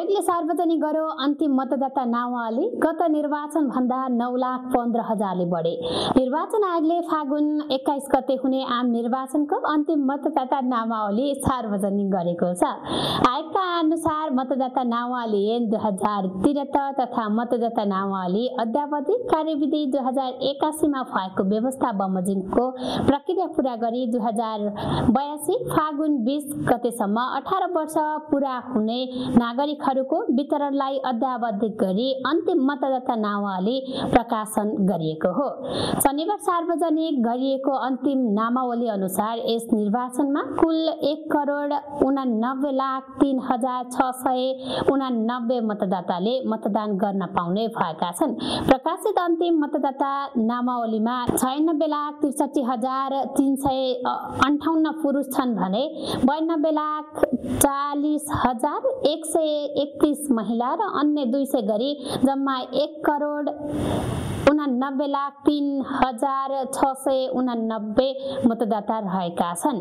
आयोगले सार्वजनिक गर्यो अन्तिम मतदाता नामावली गत निर्वाचन भन्दा 9,15,000ले बढे। निर्वाचन आयोगले फागुन 21 गते हुने आम निर्वाचनको अन्तिम मतदाता नामावली सार्वजनिक गरेको छ। आयोगका अनुसार मतदाता नामावली ऐन 2073 तथा मतदाता नामावली अद्यावधि कार्यविधि 2081 मा भएको व्यवस्था बमोजिमको प्रक्रिया पूरा गरी 2082 फागुन 20 गतेसम्म 18 वर्ष पूरा हुने नागरिकहरूको वितरणलाई अद्यावधिक गरी अन्तिम मतदाता नामावली प्रकाशन गरिएको हो। शनिबार सार्वजनिक गरिएको अन्तिम नामावली अनुसार यस निर्वाचनमा कुल 1,69,03,689 मतदाताले मतदान गर्न पाउने भएका छन्। प्रकाशित अन्तिम मतदाता नामावलीमा 96,63,358 पुरुष छन् भने 92,40,131 महिला र अन्य 200 गरी जम्मा 1,89,03,689 मतदाता रहेका छन्।